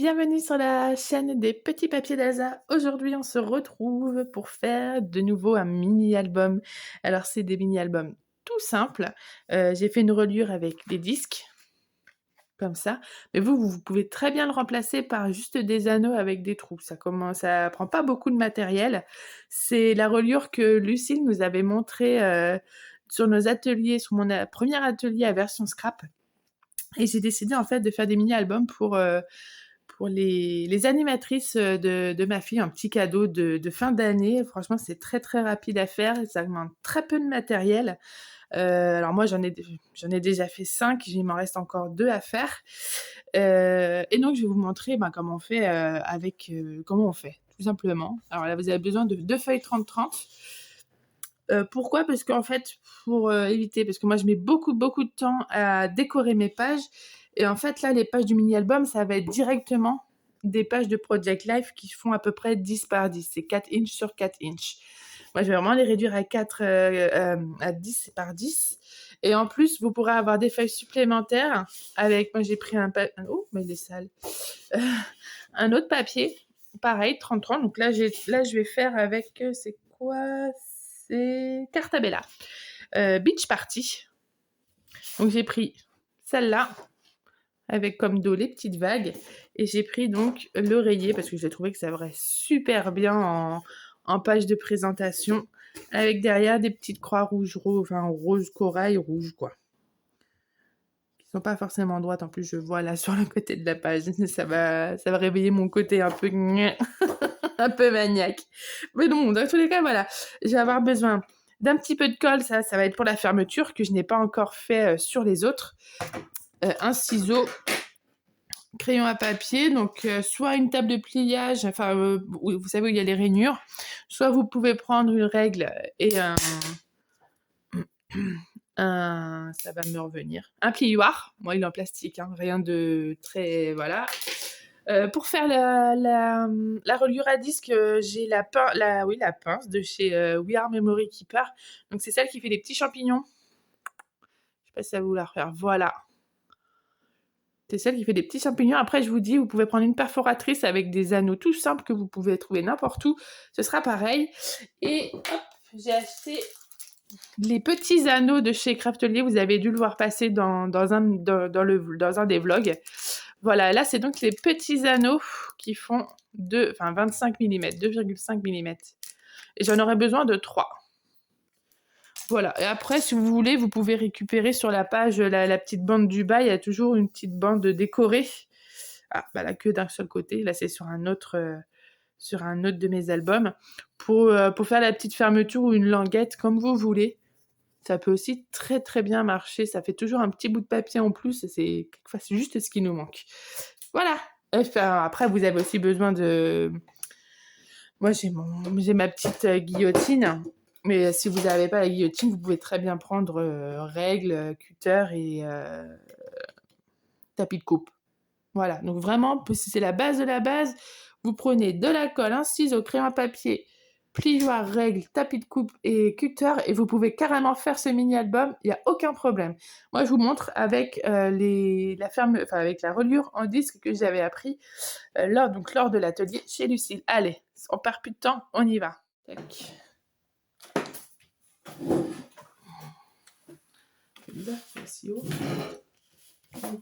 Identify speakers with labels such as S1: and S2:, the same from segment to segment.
S1: bienvenue sur la chaîne des petits papiers d'Elsa. Aujourd'hui, on se retrouve pour faire de nouveau un mini-album. Alors, c'est des mini-albums tout simples. J'ai fait une reliure avec des disques, comme ça. Mais vous pouvez très bien le remplacer par juste des anneaux avec des trous. Ça prend pas beaucoup de matériel. C'est la reliure que Lucille nous avait montrée sur nos ateliers, sur mon premier atelier à version scrap. Et j'ai décidé en fait de faire des mini-albums pour les animatrices de ma fille, un petit cadeau de fin d'année. Franchement, c'est très très rapide à faire et ça demande très peu de matériel. Alors moi, j'en ai déjà fait 5, il m'en reste encore 2 à faire. Et donc, je vais vous montrer comment on fait comment on fait, tout simplement. Alors là, vous avez besoin de 2 feuilles 30-30. Pourquoi? Parce qu'en fait, pour éviter, parce que moi je mets beaucoup de temps à décorer mes pages et en fait là, les pages du mini-album, ça va être directement des pages de Project Life qui font à peu près 10 par 10. C'est 4 inches sur 4 inches. Moi, je vais vraiment les réduire à 10 par 10 et en plus, vous pourrez avoir des feuilles supplémentaires avec moi j'ai pris oh, mais il est sale. Heu, un autre papier, pareil 30-30. Donc là, je vais faire avec, c'est quoi? C'est Cartabella. Beach Party. Donc j'ai pris celle-là, avec comme dos les petites vagues. Et j'ai pris donc l'oreiller, parce que j'ai trouvé que ça irait super bien en page de présentation, avec derrière des petites croix rouges, enfin rose corail, rouge quoi. Qui sont pas forcément droites, en plus je vois là sur le côté de la page. Ça va réveiller mon côté un peu un peu maniaque. Mais non, dans tous les cas, voilà. Je vais avoir besoin d'un petit peu de colle, ça va être pour la fermeture, que je n'ai pas encore fait sur les autres. Un ciseau, crayon à papier, donc soit une table de pliage, enfin, vous savez où il y a les rainures, soit vous pouvez prendre une règle et ça va me revenir. Un plioir, moi il est en plastique, hein, rien de très, voilà. Pour faire la reliure à disque, j'ai la pince de chez We Are Memory Keeper. Donc c'est celle qui fait les petits champignons. Je sais pas si ça va vous la refaire. Voilà. C'est celle qui fait des petits champignons. Après, je vous dis, vous pouvez prendre une perforatrice avec des anneaux tout simples que vous pouvez trouver n'importe où. Ce sera pareil. Et hop, j'ai acheté les petits anneaux de chez Craftelier. Vous avez dû le voir passer dans un des vlogs. Voilà, là, c'est donc les petits anneaux qui font 25 mm, 2,5 mm. Et j'en aurais besoin de 3. Voilà, et après, si vous voulez, vous pouvez récupérer sur la page la petite bande du bas. Il y a toujours une petite bande décorée. Ah, la queue d'un seul côté. Là, c'est sur un autre de mes albums. Pour faire la petite fermeture ou une languette, comme vous voulez. Ça peut aussi très très bien marcher. Ça fait toujours un petit bout de papier en plus. Quelquefois, c'est juste ce qui nous manque. Voilà. Enfin, après, vous avez aussi besoin de... Moi, j'ai ma petite guillotine. Mais si vous n'avez pas la guillotine, vous pouvez très bien prendre règle, cutter et tapis de coupe. Voilà. Donc vraiment, si c'est la base de la base, vous prenez de la colle, un ciseau, crayon à papier, plioir, règle, tapis de coupe et cutter et vous pouvez carrément faire ce mini-album, il n'y a aucun problème. Moi, je vous montre avec avec la reliure en disque que j'avais appris lors de l'atelier chez Lucille. Allez, on perd plus de temps, on y va. Tac. Là, c'est haut. Donc,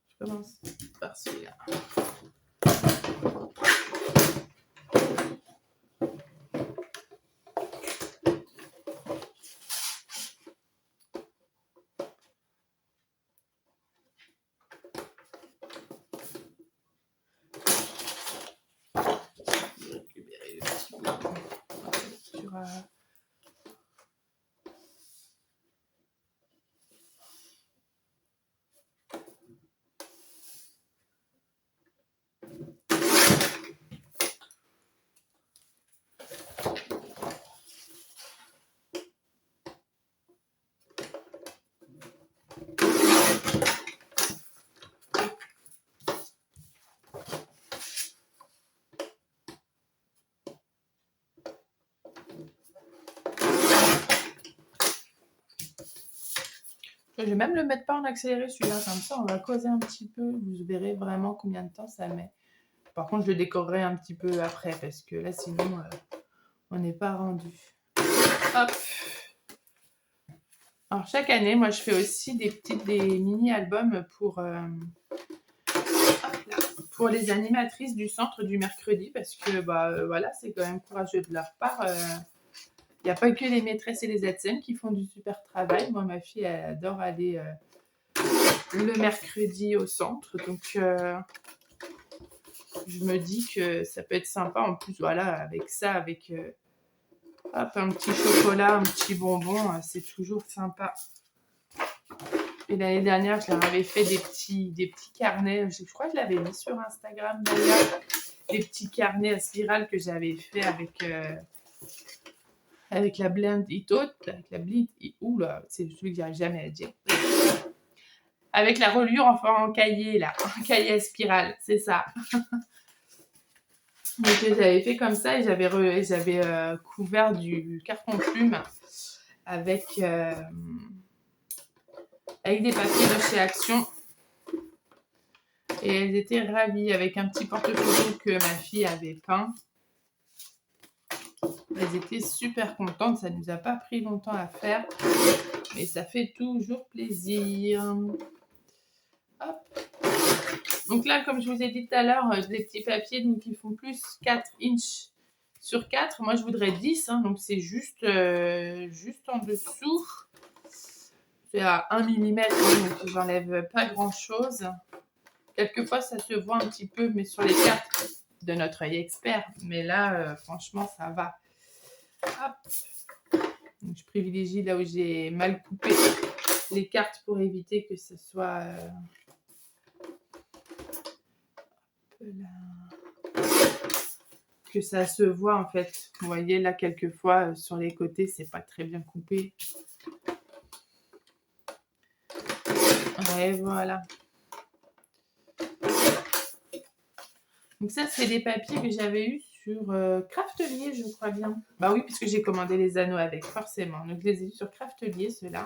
S1: je commence par celui-là. Je vais même le mettre pas en accéléré celui-là, comme ça on va causer un petit peu, vous verrez vraiment combien de temps ça met. Par contre je le décorerai un petit peu après parce que là sinon on n'est pas rendu. Hop. Alors chaque année, moi je fais aussi des mini-albums pour les animatrices du centre du mercredi parce que voilà, c'est quand même courageux de leur part. Il n'y a pas que les maîtresses et les ATSEM qui font du super travail. Moi, ma fille, elle adore aller le mercredi au centre. Donc, je me dis que ça peut être sympa. En plus, voilà, avec ça, avec hop, un petit chocolat, un petit bonbon, c'est toujours sympa. Et l'année dernière, je leur avais fait des petits carnets. Je crois que je l'avais mis sur Instagram d'ailleurs. Des petits carnets à spirale que j'avais fait avec la Blend It Out, avec la Blend It... Oula, c'est celui que j'arrive jamais à dire. Avec la reliure en cahier, là. En cahier à spirale, c'est ça. Donc j'avais fait comme ça et j'avais couvert du carton plume avec des papiers de chez Action. Et elles étaient ravies avec un petit porte-photo que ma fille avait peint. Elles étaient super contentes, ça ne nous a pas pris longtemps à faire, mais ça fait toujours plaisir. Hop. Donc là, comme je vous ai dit tout à l'heure, les petits papiers, donc ils font plus 4 inches sur 4. Moi, je voudrais 10, hein, donc c'est juste en dessous. C'est à 1 mm, donc j'enlève pas grand-chose. Quelquefois, ça se voit un petit peu, mais sur les cartes de notre œil expert. Mais là, franchement, ça va. Hop. Donc, je privilégie là où j'ai mal coupé les cartes pour éviter que ce soit que ça se voit en fait. Vous voyez là quelquefois sur les côtés c'est pas très bien coupé. Ouais, voilà. Donc ça c'est des papiers que j'avais eu sur Craftelier, je crois bien. Bah oui, puisque j'ai commandé les anneaux avec, forcément. Donc je les ai eu sur Craftelier, ceux-là.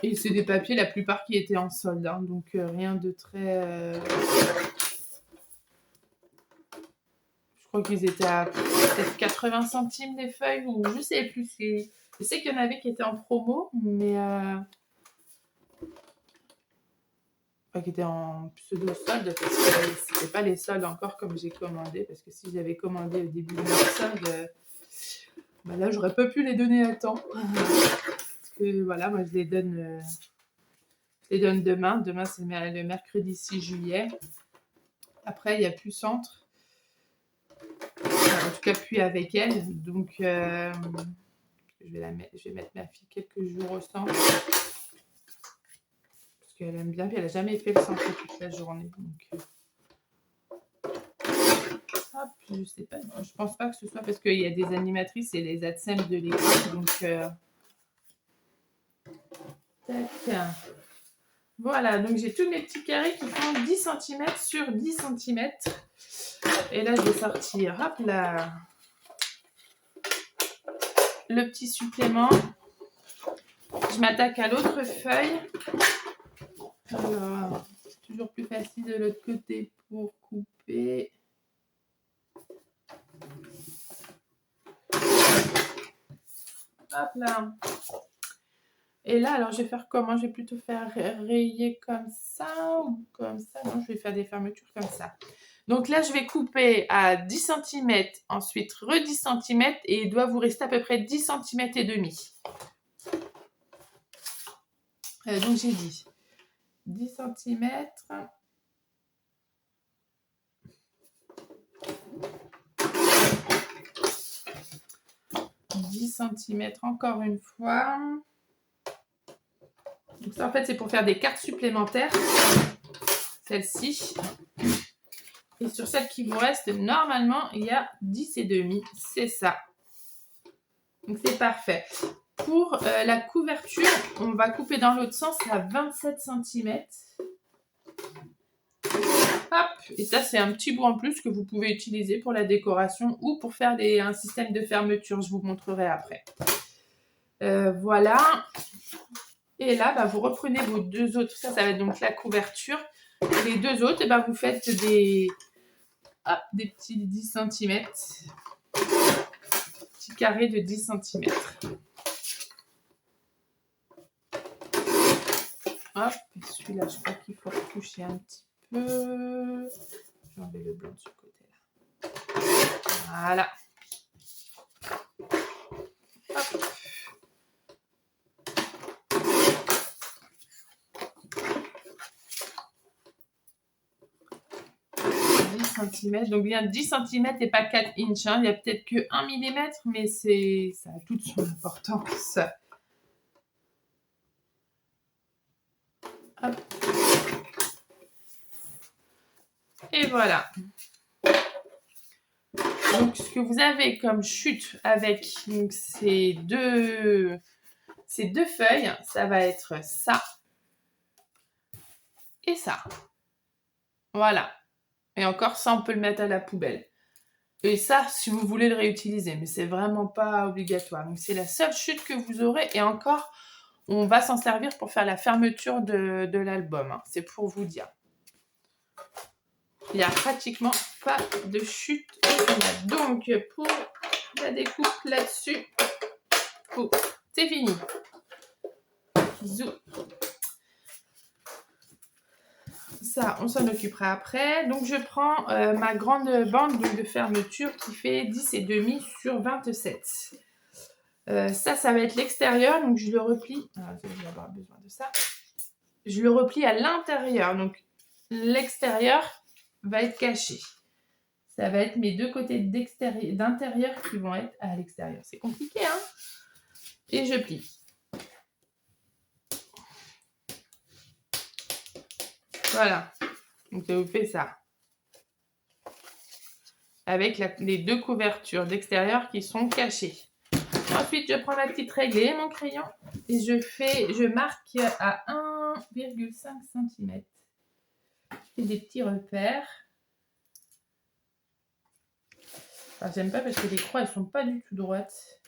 S1: Et c'est des papiers, la plupart qui étaient en solde, hein, donc rien de très... Je crois qu'ils étaient à peut-être 80 centimes les feuilles, ou je sais plus. Je sais qu'il y en avait qui étaient en promo, mais... Enfin, qui étaient en pseudo-solde, parce que c'était pas les soldes encore comme j'ai commandé, parce que si j'avais commandé au début de leur solde, bah là, j'aurais pas pu les donner à temps. Parce que voilà, moi, je les donne demain. Demain, c'est le mercredi 6 juillet. Après, il n'y a plus centre. En tout cas, plus avec elle. Donc, je vais mettre ma fille quelques jours au centre. Parce qu'elle aime bien. Puis elle n'a jamais fait le centre toute la journée. Donc, hop, je sais pas. Je pense pas que ce soit parce qu'il y a des animatrices et les ATSEM de l'équipe. Donc, tac. Voilà, donc j'ai tous mes petits carrés qui font 10 cm sur 10 cm. Et là, je vais sortir, hop là, le petit supplément. Je m'attaque à l'autre feuille. Alors, c'est toujours plus facile de l'autre côté pour couper. Hop là. Et là, alors, je vais faire comment? Je vais plutôt faire rayer comme ça ou comme ça. Non, je vais faire des fermetures comme ça. Donc là, je vais couper à 10 cm, ensuite 10 cm et il doit vous rester à peu près 10 cm et demi. Donc j'ai dit 10 cm. 10 cm encore une fois. Donc ça en fait c'est pour faire des cartes supplémentaires. Celle-ci. Et sur celle qui vous reste, normalement, il y a 10 et demi. C'est ça. Donc c'est parfait. Pour la couverture, on va couper dans l'autre sens à 27 cm. Hop, et ça c'est un petit bout en plus que vous pouvez utiliser pour la décoration ou pour faire un système de fermeture. Je vous montrerai après. Voilà. Et là, bah, vous reprenez vos 2 autres. Ça va être donc la couverture. Les 2 autres, et bah, vous faites des petits 10 cm. Petits carrés de 10 cm. Hop, celui-là, je crois qu'il faut retoucher un petit peu. Je vais enlever le blanc de ce côté-là. Voilà. Hop. 10 cm, donc bien 10 cm et pas 4 inches. Hein. Il n'y a peut-être que 1 mm, mais ça a toute son importance. Hop. Et voilà. Donc, ce que vous avez comme chute avec donc, ces deux feuilles, ça va être ça et ça. Voilà. Et encore, ça, on peut le mettre à la poubelle. Et ça, si vous voulez le réutiliser, mais c'est vraiment pas obligatoire. Donc, c'est la seule chute que vous aurez. Et encore, on va s'en servir pour faire la fermeture de l'album. Hein. C'est pour vous dire. Il n'y a pratiquement pas de chute. Donc, pour la découpe là-dessus, c'est fini. Bisous. Ça, on s'en occupera après. Donc, je prends ma grande bande de fermeture qui fait 10,5 sur 27. Ça va être l'extérieur. Donc, je le replie. Alors, je vais avoir besoin de ça. Je le replie à l'intérieur. Donc, l'extérieur va être caché. Ça va être mes 2 côtés d'intérieur qui vont être à l'extérieur. C'est compliqué, hein? Et je plie. Voilà. Donc, ça vous fait ça. Avec les 2 couvertures d'extérieur qui sont cachées. Ensuite, je prends ma petite règle et mon crayon et je marque à 1,5 cm. Je fais des petits repères. Enfin, j'aime pas parce que les croix, elles sont pas du tout droites.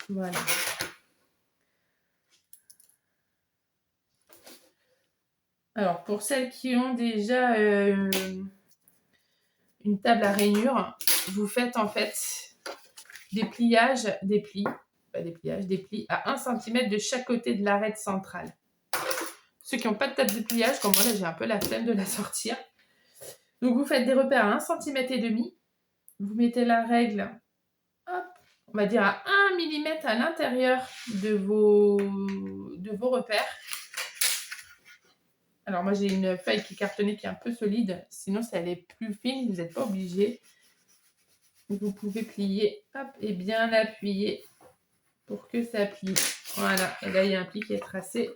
S1: Voilà. Alors, pour celles qui ont déjà une table à rainure, vous faites en fait des plis à 1 cm de chaque côté de l'arête centrale. Ceux qui n'ont pas de table de pliage, comme moi, là, j'ai un peu la flemme de la sortir. Donc, vous faites des repères à 1,5 cm. Vous mettez la règle, hop, on va dire à 1 mm à l'intérieur de vos repères. Alors, moi, j'ai une feuille qui est cartonnée qui est un peu solide. Sinon, si elle est plus fine, vous n'êtes pas obligé. Vous pouvez plier, hop, et bien appuyer pour que ça plie. Voilà, et là, il y a un pli qui est tracé.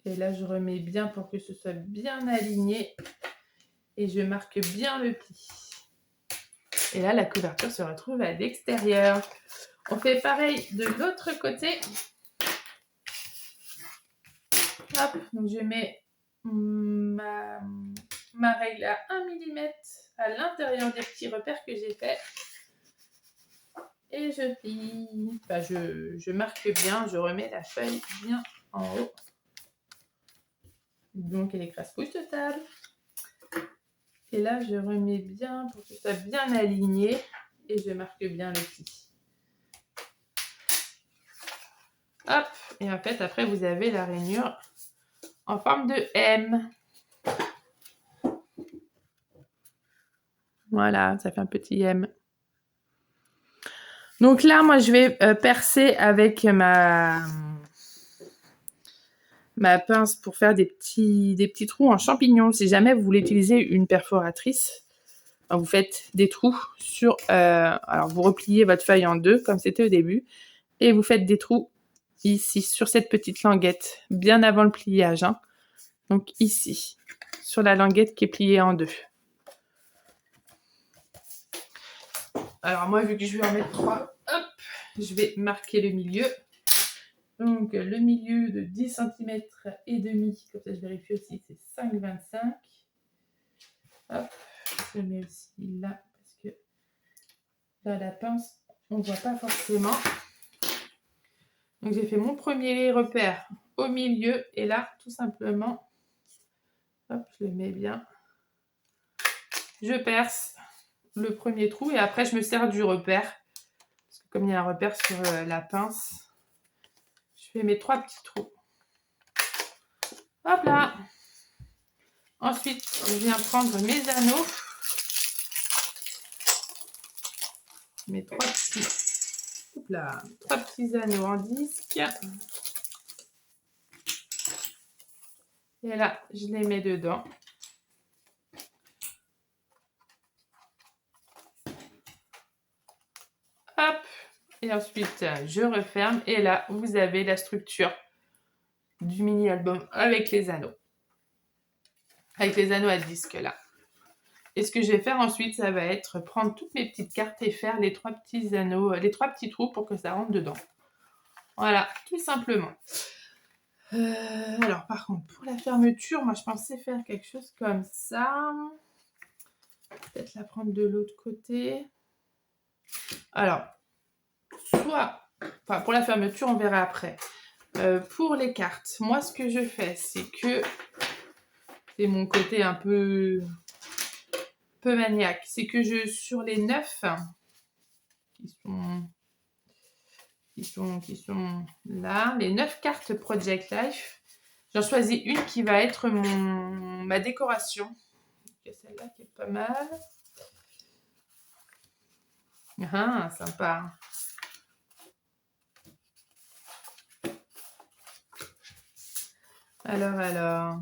S1: Et là, je remets bien pour que ce soit bien aligné. Et je marque bien le pli. Et là, la couverture se retrouve à l'extérieur. On fait pareil de l'autre côté. Hop, donc je mets ma règle à 1 mm à l'intérieur des petits repères que j'ai faits. Et je plie. Enfin, je marque bien, je remets la feuille bien en haut. Donc, elle écrase couche de table. Et là, je remets bien pour que ce soit bien aligné. Et je marque bien le pli. Hop, et en fait, après, vous avez la rainure en forme de M. Voilà, ça fait un petit M. Donc là, moi, je vais percer avec ma pince pour faire des petits trous en champignons. Si jamais vous voulez utiliser une perforatrice, vous faites des trous sur... alors, vous repliez votre feuille en 2, comme c'était au début, et vous faites des trous ici, sur cette petite languette, bien avant le pliage. Hein. Donc ici, sur la languette qui est pliée en 2. Alors moi, vu que je vais en mettre 3, hop, je vais marquer le milieu. Donc le milieu de 10 cm et demi, comme ça je vérifie aussi, c'est 5,25. Hop, je mets aussi là, parce que là la pince, on ne voit pas forcément. Donc j'ai fait mon premier repère au milieu et là, tout simplement, hop, je le mets bien. Je perce le premier trou et après je me sers du repère. Parce que comme il y a un repère sur la pince, je fais mes 3 petits trous. Hop là. Ensuite, je viens prendre mes anneaux. Mes 3 petits anneaux en disque. Et là, je les mets dedans. Hop. Et ensuite, je referme. Et là, vous avez la structure du mini-album avec les anneaux. Avec les anneaux à disque, là. Et ce que je vais faire ensuite, ça va être prendre toutes mes petites cartes et faire les 3 petits anneaux, les 3 petits trous pour que ça rentre dedans. Voilà, tout simplement. Alors, par contre, pour la fermeture, moi, je pensais faire quelque chose comme ça. Peut-être la prendre de l'autre côté. Alors, enfin, pour la fermeture, on verra après. Pour les cartes, moi, ce que je fais, c'est que c'est mon côté un peu maniaque. C'est que sur les 9 qui sont là, les 9 cartes Project Life, j'en choisis une qui va être ma décoration. Il y a celle-là qui est pas mal. Ah, sympa. Alors.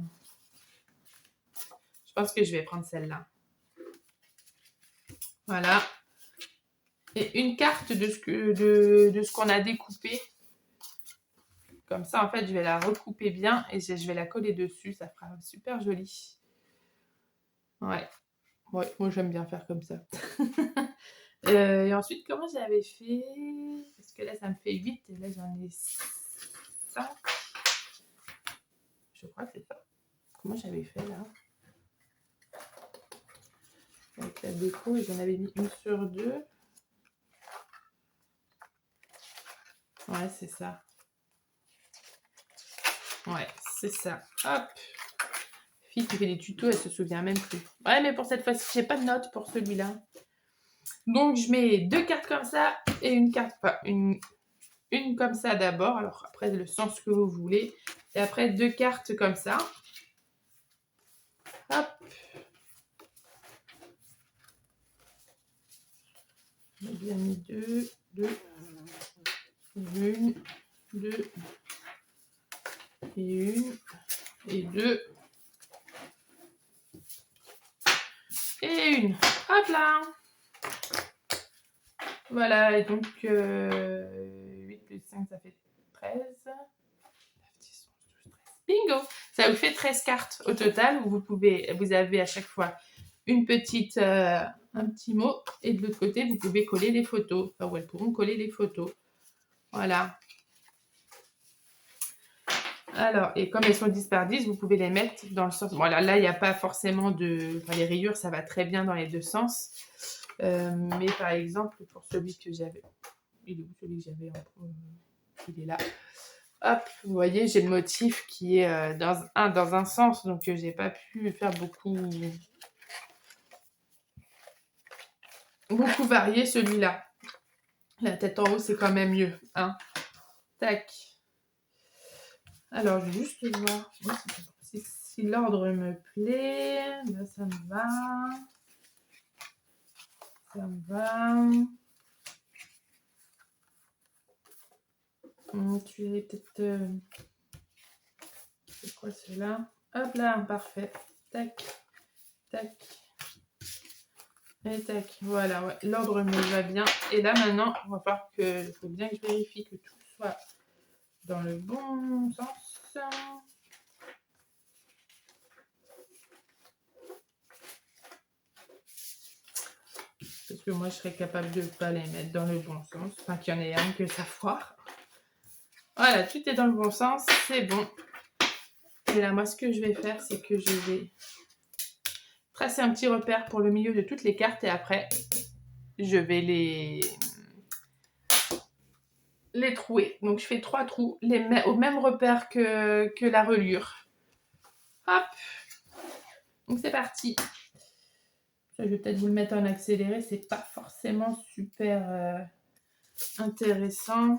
S1: Je pense que je vais prendre celle-là. Voilà. Et une carte de ce qu'on a découpé. Comme ça, en fait, je vais la recouper bien et je vais la coller dessus. Ça fera super joli. Ouais, moi, j'aime bien faire comme ça. Et ensuite, comment j'avais fait? Parce que là, ça me fait 8 et là, j'en ai 5. Je crois que c'est ça. Comment j'avais fait, là? Avec la déco, et j'en avais mis une sur 2. Ouais, c'est ça. Ouais, c'est ça. Hop. Fille qui fait des tutos, elle se souvient même plus. Ouais, mais pour cette fois-ci, j'ai pas de notes pour celui-là. Donc, je mets 2 cartes comme ça et une carte, enfin, une comme ça d'abord. Alors, après, le sens que vous voulez. Et après, 2 cartes comme ça. Hop. J'ai bien mis 2, 1, 2, et 1, et 2, et 1. Hop là. Voilà, et donc 8 plus 5, ça fait 13. Bingo! Ça vous fait 13 cartes au total où vous avez à chaque fois une petite, un petit mot et de l'autre côté, vous pouvez coller les photos. Enfin, où elles pourront coller les photos. Voilà. Alors, et comme elles sont 10 par 10, vous pouvez les mettre dans le sens... Voilà, là, il n'y a pas forcément de... Enfin, les rayures, ça va très bien dans les deux sens. Mais par exemple, pour celui que j'avais... Il est où celui que j'avais en... Il est là. Hop, vous voyez, j'ai le motif qui est dans un sens, donc j'ai pas pu faire beaucoup varier celui-là. La tête en haut, c'est quand même mieux. Hein. Tac. Alors, je vais juste voir si l'ordre me plaît. Là, ça me va. Ça me va. Tu es peut-être... C'est quoi cela? Hop là, parfait. Tac, tac. Et tac, voilà, ouais. L'ordre me va bien. Et là, maintenant, on va voir que... Il faut bien que je vérifie que tout soit dans le bon sens. Parce que moi, je serais capable de ne pas les mettre dans le bon sens. Enfin, qu'il y en ait un que ça foire. Voilà, tout est dans le bon sens. C'est bon. Et là, moi, ce que je vais faire, c'est que je vais tracer un petit repère pour le milieu de toutes les cartes. Et après, je vais les trouer. Donc je fais 3 trous, au même repère que la reliure. Hop. Donc c'est parti. Je vais peut-être vous le mettre en accéléré, c'est pas forcément super intéressant.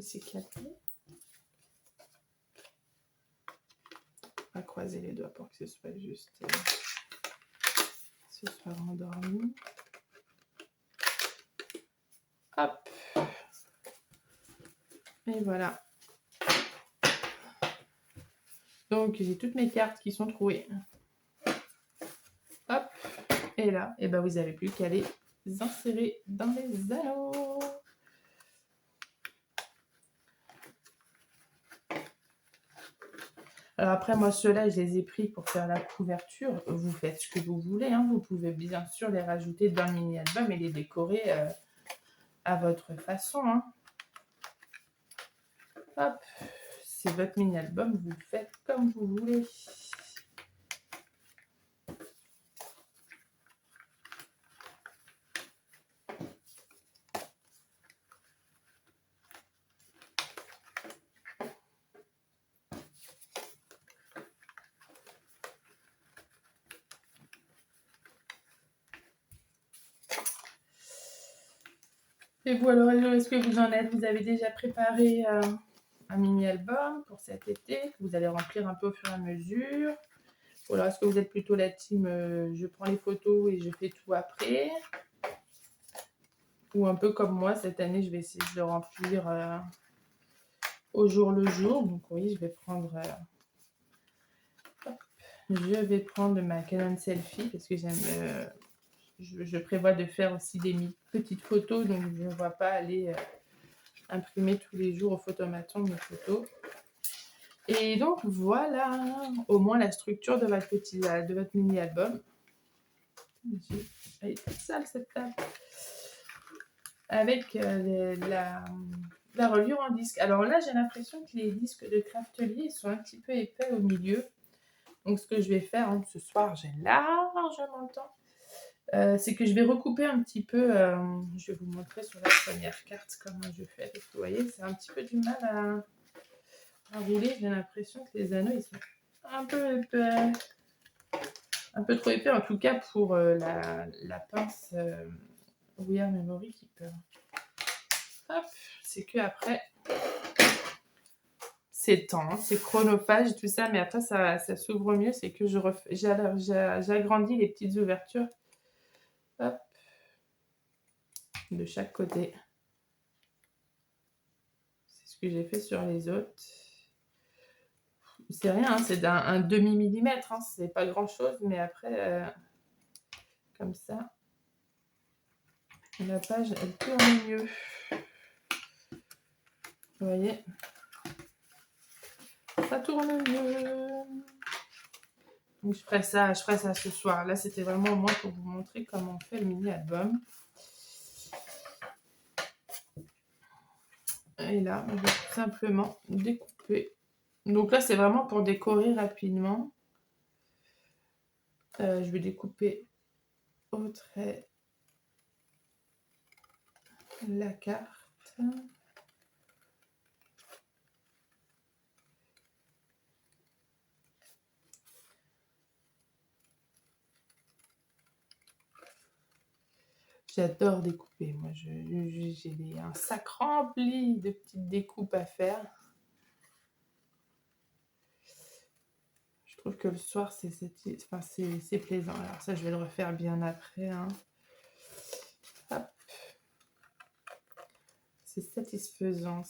S1: S'éclater. On va croiser les doigts pour que ce soit juste ce soit rendormi. Hop. Et voilà. Donc j'ai toutes mes cartes qui sont trouées. Hop. Et là, et ben vous n'avez plus qu'à les insérer dans les anneaux. Alors après, moi, ceux-là, je les ai pris pour faire la couverture. Vous faites ce que vous voulez. Hein. Vous pouvez bien sûr les rajouter dans le mini-album et les décorer à votre façon. Hein. Hop, c'est votre mini-album. Vous le faites comme vous voulez. Et vous, alors, est-ce que vous en êtes? Vous avez déjà préparé un mini-album pour cet été que vous allez remplir un peu au fur et à mesure? Ou alors, est-ce que vous êtes plutôt la team je prends les photos et je fais tout après? Ou un peu comme moi, cette année, je vais essayer de le remplir au jour le jour. Donc oui, je vais prendre ma Canon Selfie parce que j'aime... je prévois de faire aussi des petites photos, donc je ne vois pas aller imprimer tous les jours au photomaton mes photos. Et donc voilà, au moins la structure de votre mini-album. Elle est toute sale cette table. Avec la reliure en disque. Alors là, j'ai l'impression que les disques de Craftelier sont un petit peu épais au milieu. Donc ce que je vais faire ce soir, j'ai largement le temps. C'est que je vais recouper un petit peu, je vais vous montrer sur la première carte comment je fais, parce que vous voyez, c'est un petit peu du mal à rouler, j'ai l'impression que les anneaux, ils sont un peu épais, un peu trop épais, en tout cas pour la pince We Are Memory Keeper. Hop, c'est que après, c'est temps, hein, c'est chronophage, tout ça, mais après, ça s'ouvre mieux, c'est que j'agrandis les petites ouvertures. Hop, de chaque côté. C'est ce que j'ai fait sur les autres. C'est rien, hein, c'est un demi-millimètre, hein, c'est pas grand-chose, mais après, comme ça, la page, elle tourne mieux. Vous voyez, ça tourne mieux. Donc, je ferai ça ce soir. Là, c'était vraiment au moins pour vous montrer comment on fait le mini-album. Et là, je vais tout simplement découper. Donc là, c'est vraiment pour décorer rapidement. Je vais découper au trait la carte. J'adore découper. Moi, j'ai un sac rempli de petites découpes à faire. Je trouve que le soir, c'est plaisant. Alors ça, je vais le refaire bien après. Hein. Hop. C'est satisfaisant,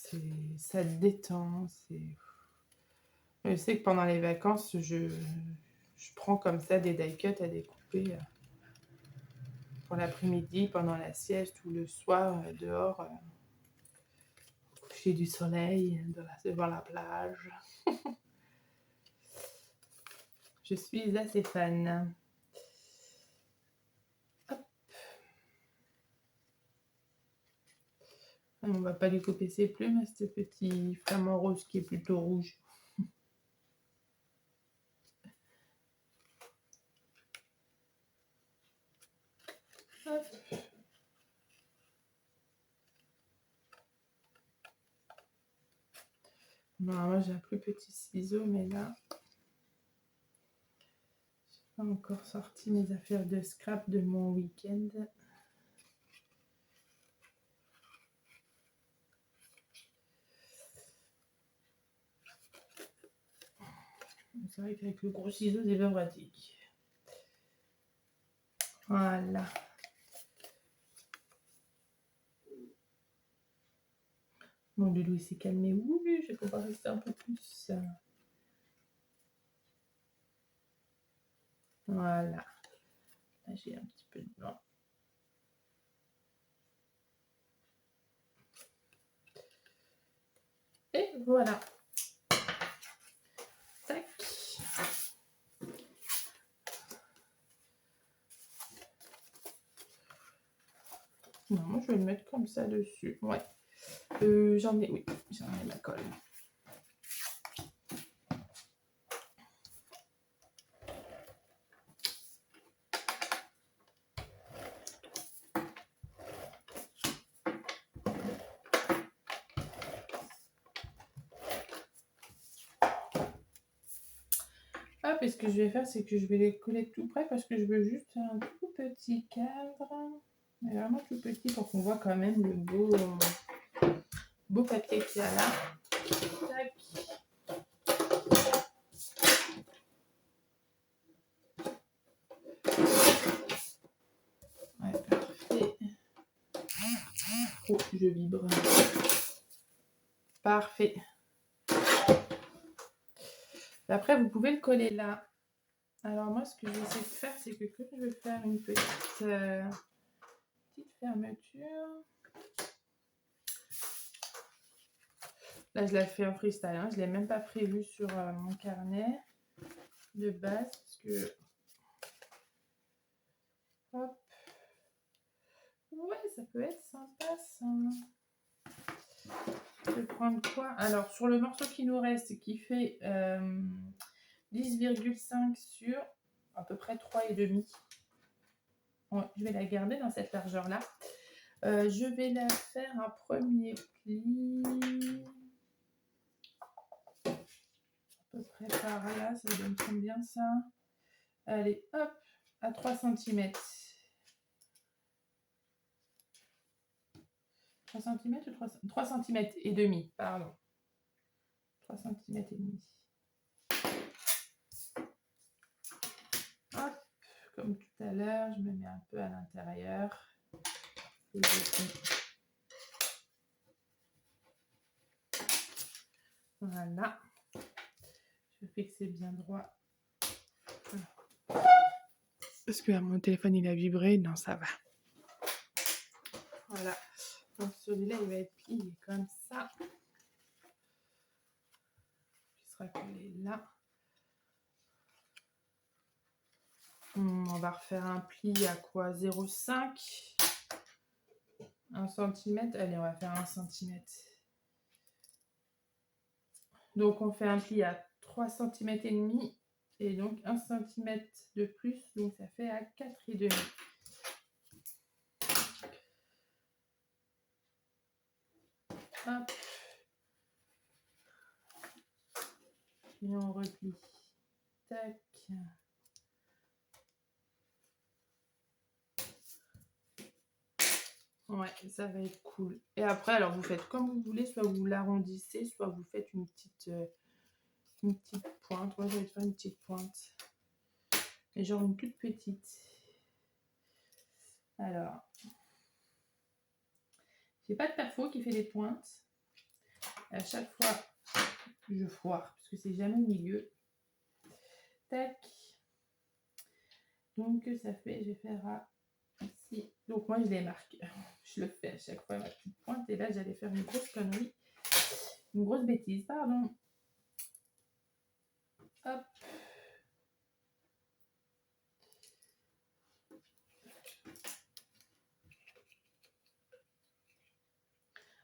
S1: ça détend. Je sais que pendant les vacances, je prends comme ça des die cuts à découper pour l'après-midi, pendant la sieste ou le soir, dehors, au coucher du soleil, devant la plage. Je suis assez fan. Hop. On va pas lui couper ses plumes à ce petit flamant rose qui est plutôt rouge. Hop. Normalement, j'ai un plus petit ciseau, mais là, je n'ai pas encore sorti mes affaires de scrap de mon week-end. C'est vrai qu'avec le gros ciseau, c'est bien pratique. Voilà. Mon doudou s'est calmé. Oui, je vais pouvoir rester un peu plus. Voilà. Là, j'ai un petit peu de blanc. Et voilà. Tac. Non, moi, je vais le mettre comme ça dessus. Ouais. J'en ai ma colle. Hop, et ce que je vais faire, c'est que je vais les coller tout près parce que je veux juste un tout petit cadre. Mais vraiment tout petit pour qu'on voit quand même le beau papier qu'il y a là. Tac. Ouais, parfait. Oh, je vibre. Parfait. Après, vous pouvez le coller là. Alors moi, ce que je vais essayer de faire, c'est que quand je vais faire une petite fermeture. Là, je la fais en freestyle. Hein. Je ne l'ai même pas prévu sur mon carnet de base. Parce que... Hop. Ouais, ça peut être sympa, ça. Je vais prendre quoi? Alors, sur le morceau qui nous reste, qui fait 10,5 sur à peu près 3,5. Ouais, je vais la garder dans cette largeur-là. Je vais la faire un premier pli. À peu près par là, ça donne combien ça? Allez, hop, à 3 cm. 3 cm ou 3 cm et demi, pardon. 3 cm et demi. Hop, comme tout à l'heure, je me mets un peu à l'intérieur. Voilà. Je fais que c'est bien droit. Parce que mon téléphone, il a vibré. Non, ça va. Voilà. Donc celui-là, il va être plié comme ça. Il sera collé là. On va refaire un pli à quoi? 0,5 1 cm. Allez, on va faire 1 cm. Donc, on fait un pli à 3 cm et demi. Et donc, 1 cm de plus. Donc, ça fait à 4,5. Hop. Et on replie. Tac. Ouais, ça va être cool. Et après, alors vous faites comme vous voulez, soit vous l'arrondissez, soit vous faites une petite pointe. Moi, je vais faire une petite pointe. Et genre une toute petite. Alors, j'ai pas de perfo qui fait des pointes. Et à chaque fois, je foire parce que c'est jamais au milieu. Tac. Donc, ça fait, je vais faire à ici. Donc, moi, je les marque. Je le fais à chaque fois, ma petite pointe. Et là, j'allais faire une grosse connerie. Une grosse bêtise, pardon. Hop.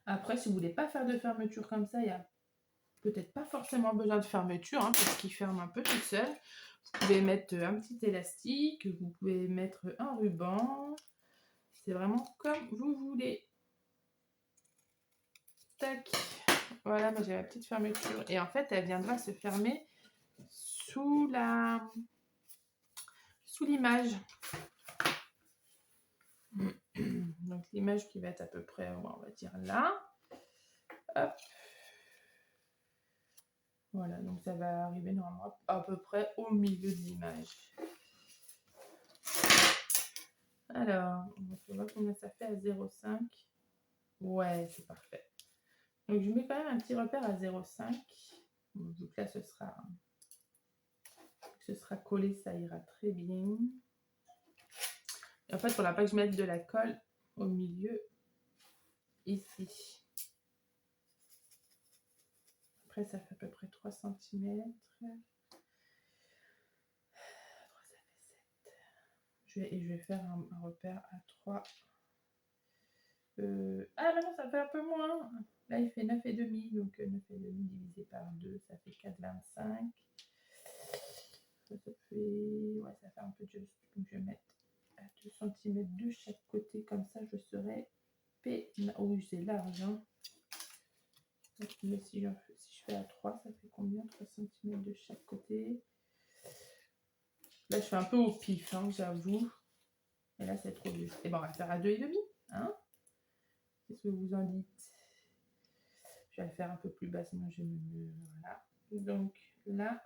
S1: Après, si vous voulez pas faire de fermeture comme ça, il y a peut-être pas forcément besoin de fermeture, hein, parce qu'il ferme un peu tout seul. Vous pouvez mettre un petit élastique, vous pouvez mettre un ruban. C'est vraiment comme vous voulez. Tac. Voilà, moi j'ai la petite fermeture. Et en fait, elle viendra se fermer sous l'image. Donc l'image qui va être à peu près, on va dire là. Hop. Voilà, donc ça va arriver normalement à peu près au milieu de l'image. Alors, on va voir combien ça fait à 0,5. Ouais, c'est parfait. Donc je mets quand même un petit repère à 0,5. Donc là, ce sera collé, ça ira très bien. Et en fait, il ne faudra pas que je mette de la colle au milieu, ici. Après, ça fait à peu près 3 cm. Je vais faire un repère à 3. Ah bah non, ça fait un peu moins. Là, il fait 9,5. Donc 9,5 divisé par 2, ça fait 4,25. Ça fait... Ouais, ça fait un peu juste. Donc je vais mettre à 2 cm de chaque côté. Comme ça, je serai P. Oh, c'est large. Hein. Mais si je fais à 3, ça fait combien? 3 cm de chaque côté. Là, je fais un peu au pif, hein, j'avoue. Et là, c'est trop juste. Et bon, on va faire à 2,5. Hein? Qu'est-ce que vous en dites? Je vais le faire un peu plus bas, sinon je me... Voilà. Donc là,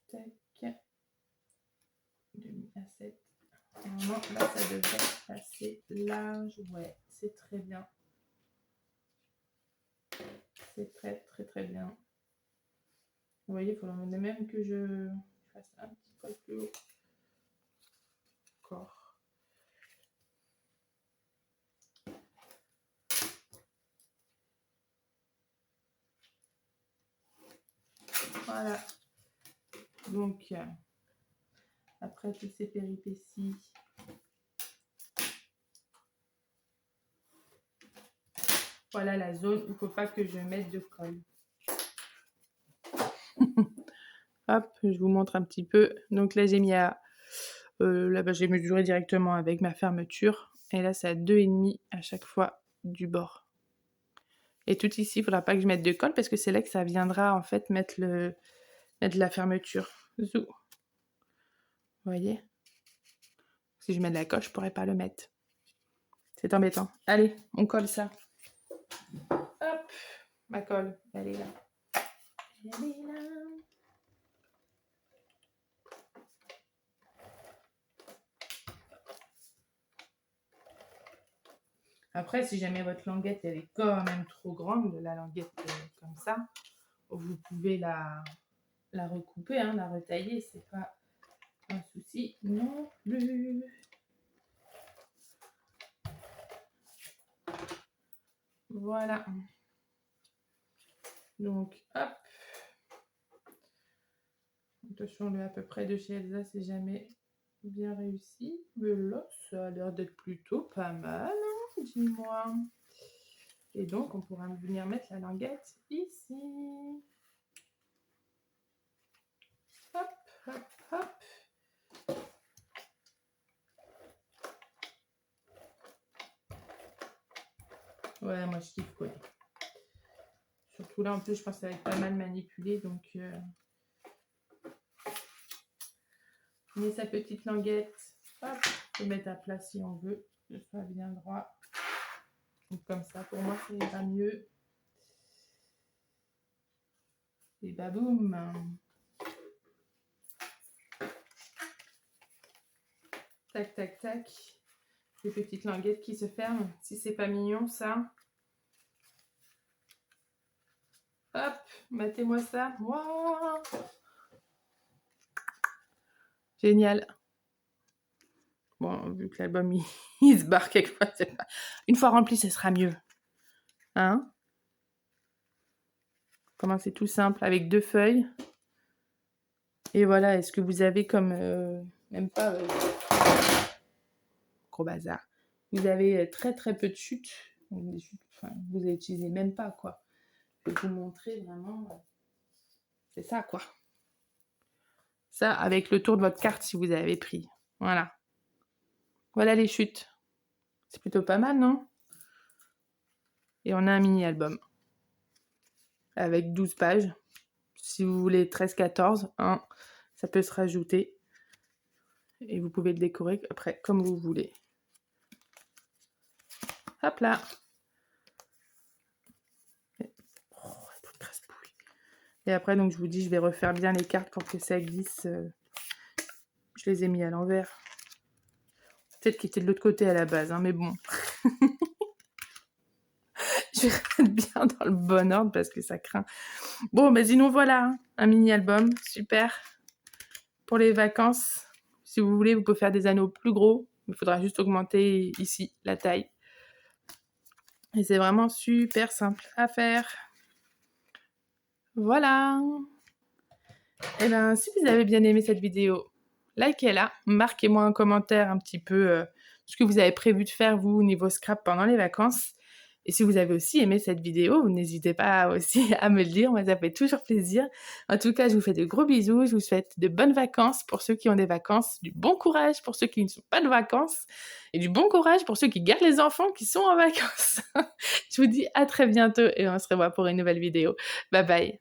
S1: tac, demi à 7. Normalement, là, ça devrait passer large. Ouais, c'est très bien. C'est très, très, très bien. Vous voyez, il faudrait même que je fasse un petit peu plus haut. Encore. Voilà. Donc, après toutes ces péripéties, voilà la zone où il ne faut pas que je mette de colle. Hop, je vous montre un petit peu. Donc là, j'ai mis à... là-bas, j'ai mesuré directement avec ma fermeture. Et là, c'est à 2,5 à chaque fois du bord. Et tout ici, il ne faudra pas que je mette de colle parce que c'est là que ça viendra en fait mettre la fermeture. Zou. Vous voyez? Si je mets de la colle, je ne pourrais pas le mettre. C'est embêtant. Allez, on colle ça. Hop, ma colle, elle est là. Elle est là. Après, si jamais votre languette elle est quand même trop grande, la languette comme ça, vous pouvez la recouper, hein, la retailler, c'est pas un souci non plus. Voilà. Donc, hop. Attention, le à peu près de chez Elsa, c'est jamais bien réussi. Mais là, ça a l'air d'être plutôt pas mal, hein, dis-moi. Et donc, on pourra venir mettre la languette ici. Hop, hop, hop. Ouais, moi, je kiffe, quoi. Surtout là, en plus, je pense que ça va être pas mal manipulé, donc... On met sa petite languette. Hop, on peut mettre à plat si on veut. que ce soit bien droit. Donc comme ça, pour moi, ça ira mieux. Et baboum. Tac, tac, tac. Les petites languettes qui se ferment. Si c'est pas mignon, ça. Hop, mettez-moi ça. Wow. Génial. Bon, vu que l'album, il se barre quelque part, c'est pas... Une fois rempli, ce sera mieux. Hein? Comment c'est tout simple, avec 2 feuilles. Et voilà, est-ce que vous avez comme... même pas... gros bazar. Vous avez très très peu de chutes. Des chutes, enfin, vous les utilisez même pas, quoi. Je vais vous montrer vraiment... C'est ça, quoi. Ça, avec le tour de votre carte, si vous avez pris. Voilà. Voilà les chutes. C'est plutôt pas mal, non? Et on a un mini-album. Avec 12 pages. Si vous voulez 13-14, hein, ça peut se rajouter. Et vous pouvez le décorer après comme vous voulez. Hop là. Et après, donc, je vous dis, je vais refaire bien les cartes pour que ça glisse. Je les ai mis à l'envers. Peut-être qu'ils étaient de l'autre côté à la base, hein, mais bon. Je vais remettre bien dans le bon ordre parce que ça craint. Bon, mais sinon, voilà, hein, un mini-album, super. Pour les vacances, si vous voulez, vous pouvez faire des anneaux plus gros. Il faudra juste augmenter ici la taille. Et c'est vraiment super simple à faire. Voilà. Et bien, si vous avez bien aimé cette vidéo, likez-la, marquez-moi un commentaire un petit peu ce que vous avez prévu de faire, vous, au niveau scrap pendant les vacances. Et si vous avez aussi aimé cette vidéo, n'hésitez pas aussi à me le dire, moi ça fait toujours plaisir. En tout cas, je vous fais de gros bisous, je vous souhaite de bonnes vacances pour ceux qui ont des vacances, du bon courage pour ceux qui ne sont pas de vacances, et du bon courage pour ceux qui gardent les enfants qui sont en vacances. Je vous dis à très bientôt et on se revoit pour une nouvelle vidéo. Bye bye.